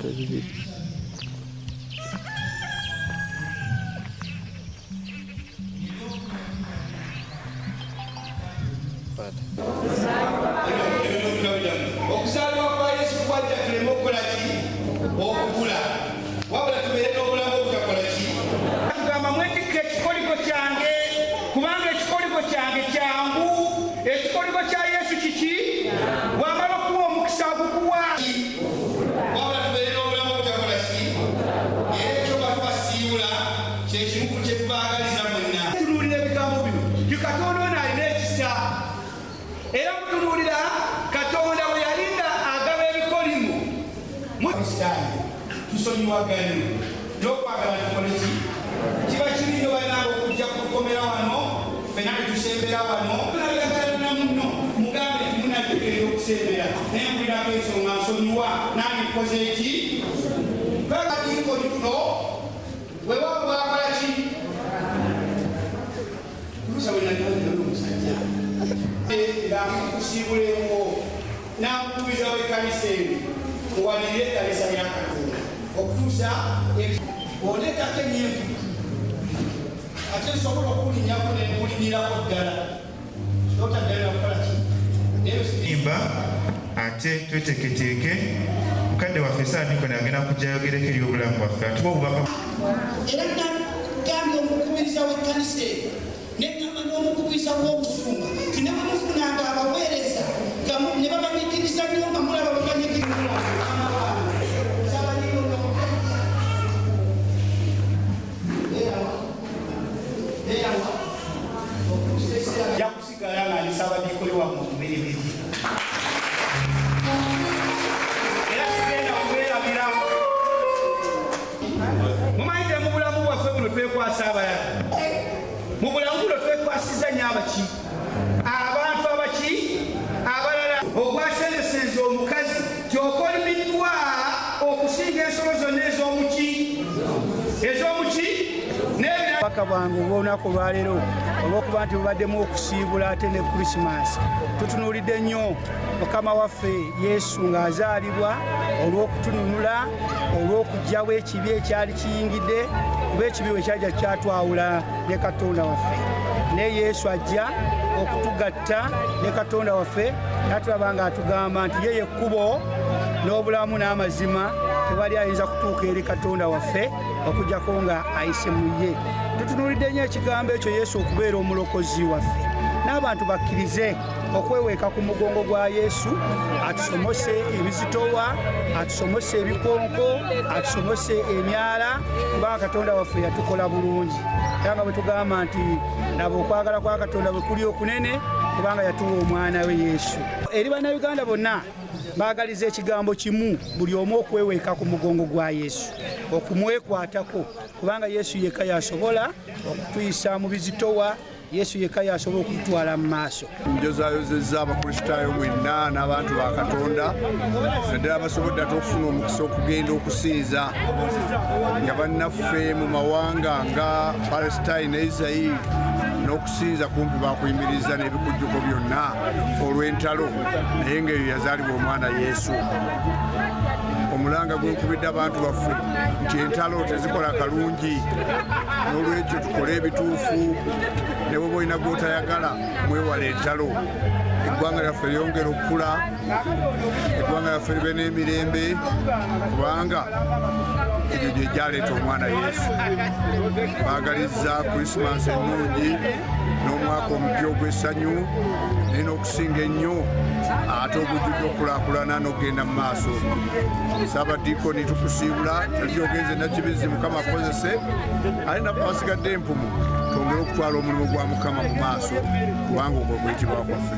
Okuzaalibwa kwa Yesu kwajja tuleme okukola ki? Okugula. Wabula tubeere n'obulamu obutakola ki? Tugamba mwetikke ekikoligo kyange kubanga ekikoligo kyange kyangu. Ekikoligo kya Yesu kiki? Bw'amala okuwa omukisa gukuwa. Wabula tubeere n'obulamu obutakola ki? Ekyo batubasiibula kye kimu kye tubaagaliza mwenna. Tunuulira ebigambo bino. Katonda ono alina ekisa. Era mutunuulira Katonda bwe yalinda agaba ebikolimo mu Kristaani tusonyiwagane n'okwagala tukole ki? Kiba kirinyo banange okujja kukomera wano ffenna ne tusembera wano tunayagala muno mugambe timunategerera okusembera naye mpulirako ensonga nsonyiwa nange nkoze eki? Abadinkoni tuno weewaawo bwakola ki? Tulusa bwe nalina omusajja kusiibulemu n'amukubiza w'ekkanisa eno muwanirire ekkanisa ya Katonda okutuusa oleetako ennyimbu ate nsobola okulinyako nekulinyirako ddala totaddala nakukola kimba ate tweteeketeeke mukadde waffe Sabadinkoni agenda kujja ayogereko eri obulamu bwaffe atuba obubaka era nagambye omukubiriza w'ekkanisa eno n'eŋŋamba n'omukubiriza w'obusunga tinebwemufunanga abaweereza ne babanyikiriza nnyo nga mulaba babanyikiriza yakusigala nga ali Sabadinkoni wa mu mubiribiri era sigenda kubeerabira mumanyite mu bulamu bwaffe buno twekwasa abalala mu bulamu buno twekwasiza nnyo abaki abantu abaki abalala ogwaseneseza omukazi kyokolimiddwa okusinga ensolo zonna ez'omuki Paka bwangu olunaku lwaleero olw'okuba nti bubaddemu okusiibula ate ne Krisimansi tutunuulidde nnyo Mukama waffe Yesu ng'azaalibwa olw'okutununula olw'okugyawo ekibi ekyali kiyingidde kuba ekibi bwe kyajja kyatwawula ne Katonda waffe ne Yesu ajja okutugatta ne Katonda waffe natulaba nga atugamba nti ye ekkubo n'obulamu n'amazima tewali ayinza kutuuka eri Katonda waffe okuggyako nga ayise mu ye. Tutunuulidde nnyo ekigambo ekyo Yesu okubeera omulokozi waffe n'abantu bakkirize okweweeka ku mugongo gwa Yesu atusomose ebizitowa atusomose ebikonko atusomose emyala kubanga Katonda waffe yatukola bulungi era nga bwe tugamba nti nabo okwagala kwa Katonda bwe kuli okunene kubanga yatuwa omwana we Yesu. Eri bannayuganda bonna baagaliza ekigambo kimu buli omu okweweeka ku mugongo gwa Yesu okumwekwatako kubanga Yesu yekka yasobola okutuyisa mu bizitowa Yesu yekka yasobola okututwala mu maaso. Njozayozezza abakristaayo mwenna n'abantu ba Katonda naddala abasobodde ate okufuna omukisa okugenda okusinza nga bannaffe mu mawanga nga Palestine ne Israel n'okusinza kumpi bakuyimiriza n'ebikujjuko byonna olw'entalo naye ng'eyo yazaalibwa omwana Yesu. Omulanga gw'okubidde abantu baffe nti entalo tezikola kalungi n'olwekyo tukole ebituufu ne bwe olina gw'otayagala mwewala entalo. Eggwanga lyaffe lyongera okukula, eggwanga lyaffe libe n'emirembe kubanga egyo gye gyaleeta omwana Yesu. Baagalizza Krisimansi ennungi n'omwaka omupya ogw'essanyu naye n'okusinga ennyo ate ogujjudde okulaakulana n'okugenda mu maaso. Sabadinkoni tukusiibula tali ogenze nakibizi Mukama akozese ate nabo basigadde empumu twongere okutwala omulimu gwa Mukama mu maaso kubanga ogwo gwekibwa kwaffe.